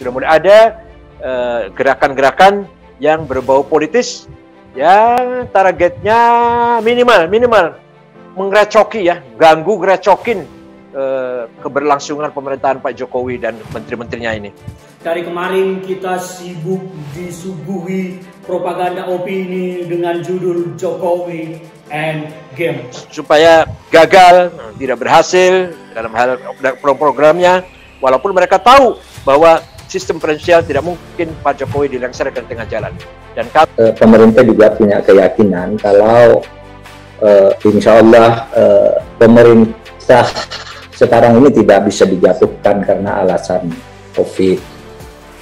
sudah mulai ada gerakan-gerakan yang berbau politis yang targetnya minimal mengrecoki ya, gerecokin keberlangsungan pemerintahan Pak Jokowi dan menteri-menterinya ini. Dari kemarin kita sibuk disuguhi propaganda opini dengan judul Jokowi and Game. Supaya gagal, tidak berhasil dalam hal programnya, walaupun mereka tahu bahwa sistem presidensial tidak mungkin Pak Jokowi dilaksanakan di tengah jalan. Dan pemerintah juga punya keyakinan kalau insya Allah pemerintah sekarang ini tidak bisa dijatuhkan karena alasan COVID,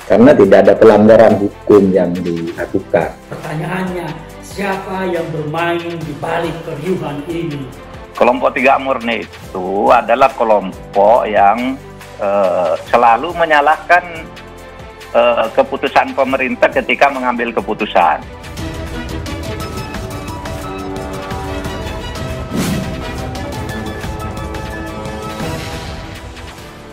karena tidak ada pelanggaran hukum yang dilakukan. Pertanyaannya, siapa yang bermain di balik keriuhan ini? Kelompok Tiga Murni itu adalah kelompok yang selalu menyalahkan keputusan pemerintah ketika mengambil keputusan.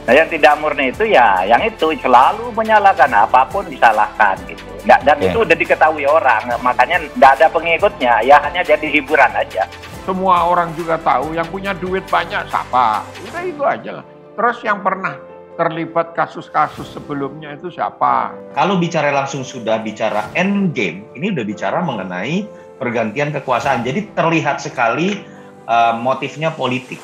Nah, yang tidak murni itu ya, yang itu selalu menyalahkan, apapun disalahkan gitu. Dan itu udah diketahui orang, makanya tidak ada pengikutnya, ya hanya jadi hiburan aja. Semua orang juga tahu yang punya duit banyak siapa, udah itu aja lah. Terus yang pernah terlibat kasus-kasus sebelumnya itu siapa? Kalau bicara langsung sudah bicara end game, ini udah bicara mengenai pergantian kekuasaan. Jadi terlihat sekali motifnya politik.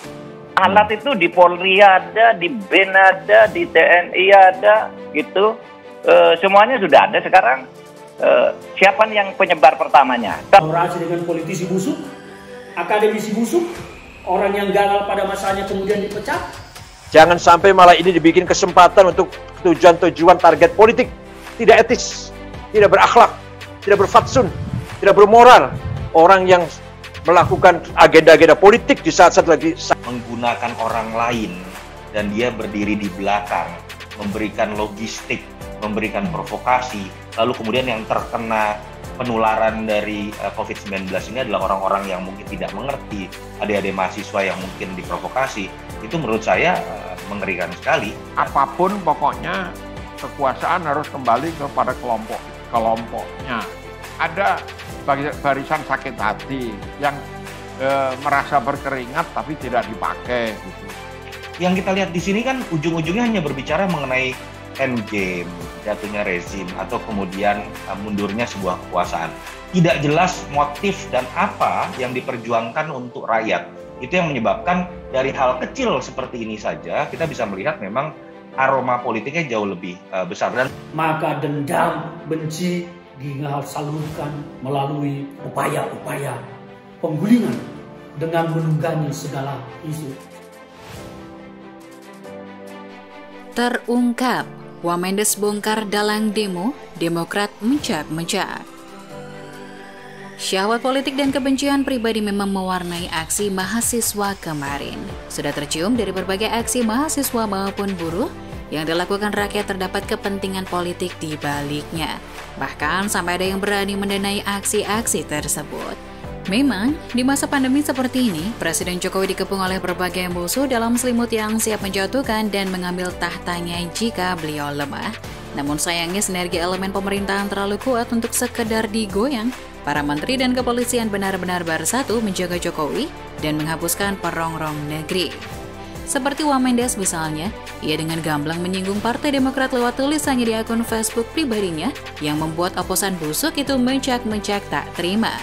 Alat itu di Polri ada, di BIN ada, di TNI ada, gitu. Semuanya sudah ada sekarang. Siapa yang penyebar pertamanya? Kolaborasi dengan politisi busuk, akademisi busuk, orang yang gagal pada masanya kemudian dipecat. Jangan sampai malah ini dibikin kesempatan untuk tujuan-tujuan target politik. Tidak etis, tidak berakhlak, tidak berfatsun, tidak bermoral. Orang yang melakukan agenda-agenda politik di saat-saat lagi menggunakan orang lain dan dia berdiri di belakang, memberikan logistik, memberikan provokasi, lalu kemudian yang terkena penularan dari COVID-19 ini adalah orang-orang yang mungkin tidak mengerti, adik-adik mahasiswa yang mungkin diprovokasi. Itu menurut saya mengerikan sekali. Apapun pokoknya kekuasaan harus kembali kepada kelompoknya. Ada barisan sakit hati yang merasa berkeringat tapi tidak dipakai gitu. Yang kita lihat di sini kan ujung-ujungnya hanya berbicara mengenai endgame, jatuhnya rezim atau kemudian mundurnya sebuah kekuasaan. Tidak jelas motif dan apa yang diperjuangkan untuk rakyat. Itu yang menyebabkan dari hal kecil seperti ini saja kita bisa melihat memang aroma politiknya jauh lebih besar. Dan maka dendam, benci disalurkan melalui upaya-upaya penggulingan dengan menunggangi segala isu. Terungkap, Wamendes bongkar dalang demo, Demokrat mencak-mencak. Syahwat politik dan kebencian pribadi memang mewarnai aksi mahasiswa kemarin. Sudah tercium dari berbagai aksi mahasiswa maupun buruh yang dilakukan rakyat terdapat kepentingan politik di baliknya. Bahkan sampai ada yang berani mendanai aksi-aksi tersebut. Memang, di masa pandemi seperti ini, Presiden Jokowi dikepung oleh berbagai musuh dalam selimut yang siap menjatuhkan dan mengambil tahtanya jika beliau lemah. Namun sayangnya sinergi elemen pemerintahan terlalu kuat untuk sekedar digoyang. Para menteri dan kepolisian benar-benar bersatu menjaga Jokowi dan menghapuskan perongrong negeri. Seperti Wamendes misalnya, ia dengan gamblang menyinggung Partai Demokrat lewat tulisannya di akun Facebook pribadinya yang membuat oposan busuk itu mencak-mencak tak terima.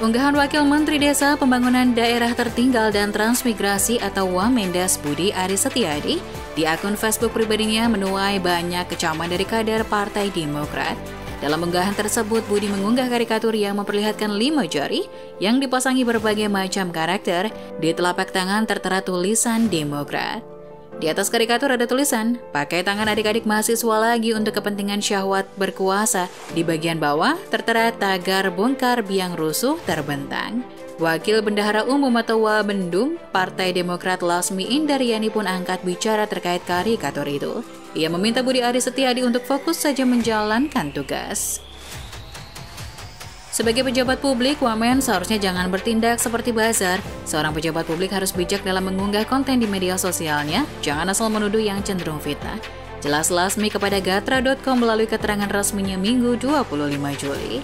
Unggahan Wakil Menteri Desa Pembangunan Daerah Tertinggal dan Transmigrasi atau Wamendes Budi Aris Setiadi di akun Facebook pribadinya menuai banyak kecaman dari kader Partai Demokrat. Dalam unggahan tersebut, Budi mengunggah karikatur yang memperlihatkan 5 jari yang dipasangi berbagai macam karakter. Di telapak tangan tertera tulisan Demokrat. Di atas karikatur ada tulisan, pakai tangan adik-adik mahasiswa lagi untuk kepentingan syahwat berkuasa. Di bagian bawah tertera tagar bongkar biang rusuh terbentang. Wakil Bendahara Umum atau Wabendum Partai Demokrat Lasmi Indaryani pun angkat bicara terkait karikatur itu. Ia meminta Budi Aris Setiadi untuk fokus saja menjalankan tugas. Sebagai pejabat publik, Wamen seharusnya jangan bertindak seperti bazar. Seorang pejabat publik harus bijak dalam mengunggah konten di media sosialnya, jangan asal menuduh yang cenderung fitnah. Jelas Lasmi kepada Gatra.com melalui keterangan resminya Minggu 25 Juli.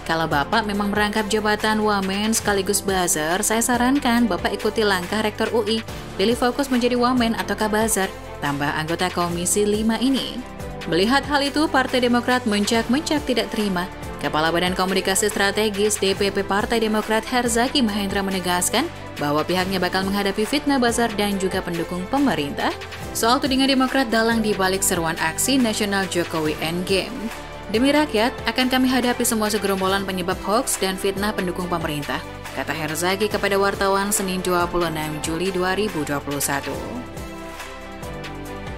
Kalau Bapak memang merangkap jabatan wamen sekaligus buzzer, saya sarankan Bapak ikuti langkah Rektor UI. Pilih fokus menjadi wamen ataukah buzzer, tambah anggota Komisi 5 ini. Melihat hal itu, Partai Demokrat mencak-mencak tidak terima. Kepala Badan Komunikasi Strategis DPP Partai Demokrat Herzaki Mahendra menegaskan bahwa pihaknya bakal menghadapi fitnah buzzer dan juga pendukung pemerintah soal tudingan Demokrat dalang dibalik seruan aksi nasional Jokowi Endgame. Demi rakyat, akan kami hadapi semua segerombolan penyebab hoaks dan fitnah pendukung pemerintah, kata Herzaki kepada wartawan Senin 26 Juli 2021.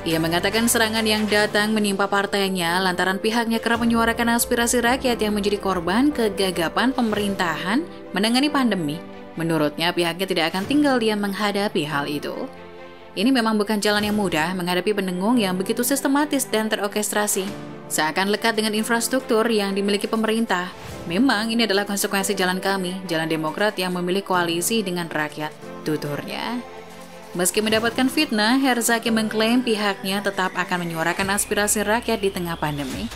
Ia mengatakan serangan yang datang menimpa partainya lantaran pihaknya kerap menyuarakan aspirasi rakyat yang menjadi korban kegagapan pemerintahan menangani pandemi. Menurutnya, pihaknya tidak akan tinggal diam menghadapi hal itu. Ini memang bukan jalan yang mudah menghadapi pendengung yang begitu sistematis dan terorkestrasi, seakan lekat dengan infrastruktur yang dimiliki pemerintah. Memang ini adalah konsekuensi jalan kami, jalan Demokrat yang memilih koalisi dengan rakyat, tuturnya. Meski mendapatkan fitnah, Herzaki mengklaim pihaknya tetap akan menyuarakan aspirasi rakyat di tengah pandemi.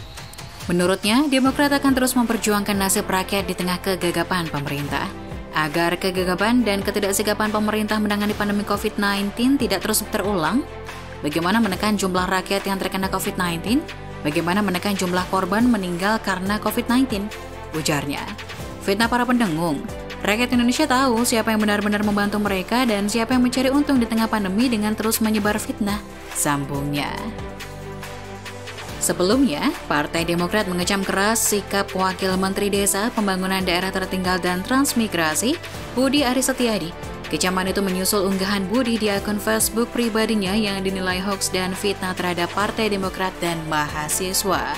Menurutnya, Demokrat akan terus memperjuangkan nasib rakyat di tengah kegagapan pemerintah. Agar kegagapan dan ketidaksigapan pemerintah menangani pandemi COVID-19 tidak terus terulang, bagaimana menekan jumlah rakyat yang terkena COVID-19, bagaimana menekan jumlah korban meninggal karena COVID-19, ujarnya. Fitnah para pendengung. Rakyat Indonesia tahu siapa yang benar-benar membantu mereka dan siapa yang mencari untung di tengah pandemi dengan terus menyebar fitnah, sambungnya. Sebelumnya, Partai Demokrat mengecam keras sikap Wakil Menteri Desa, Pembangunan Daerah Tertinggal dan Transmigrasi, Budi Aris Setiadi. Kecaman itu menyusul unggahan Budi di akun Facebook pribadinya yang dinilai hoaks dan fitnah terhadap Partai Demokrat dan mahasiswa.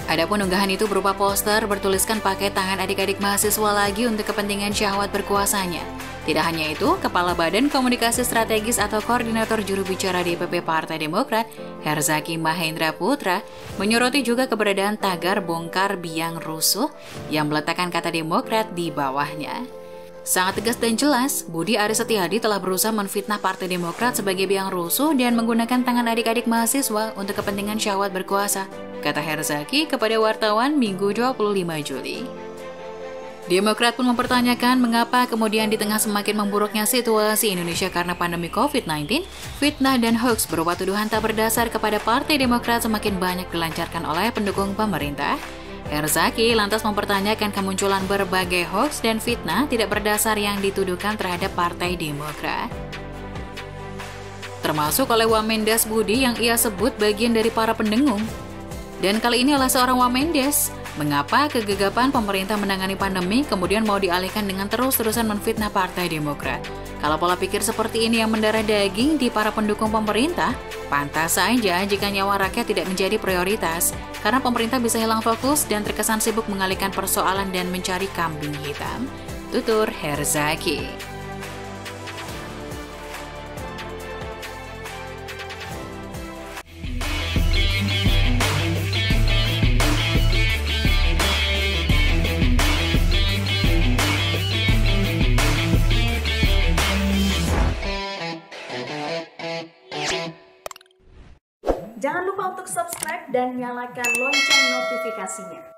Adapun unggahan itu berupa poster bertuliskan pakai tangan adik-adik mahasiswa lagi untuk kepentingan syahwat berkuasanya. Tidak hanya itu, Kepala Badan Komunikasi Strategis atau Koordinator Juru Bicara DPP Partai Demokrat, Herzaki Mahendra Putra, menyoroti juga keberadaan tagar bongkar biang rusuh yang meletakkan kata Demokrat di bawahnya. Sangat tegas dan jelas, Budi Aris Setiadi telah berusaha menfitnah Partai Demokrat sebagai biang rusuh dan menggunakan tangan adik-adik mahasiswa untuk kepentingan syahwat berkuasa, kata Herzaki kepada wartawan Minggu 25 Juli. Demokrat pun mempertanyakan mengapa kemudian di tengah semakin memburuknya situasi Indonesia karena pandemi COVID-19, fitnah dan hoaks berupa tuduhan tak berdasar kepada Partai Demokrat semakin banyak dilancarkan oleh pendukung pemerintah. Herzaki lantas mempertanyakan kemunculan berbagai hoaks dan fitnah tidak berdasar yang dituduhkan terhadap Partai Demokrat. Termasuk oleh Wamendes Budi yang ia sebut bagian dari para pendengung. Dan kali ini oleh seorang Wamendes, mengapa kegagapan pemerintah menangani pandemi kemudian mau dialihkan dengan terus-terusan menfitnah Partai Demokrat? Kalau pola pikir seperti ini yang mendarah daging di para pendukung pemerintah, pantas saja jika nyawa rakyat tidak menjadi prioritas, karena pemerintah bisa hilang fokus dan terkesan sibuk mengalihkan persoalan dan mencari kambing hitam. Tutur Herzaki. Jangan lupa untuk subscribe dan nyalakan lonceng notifikasinya.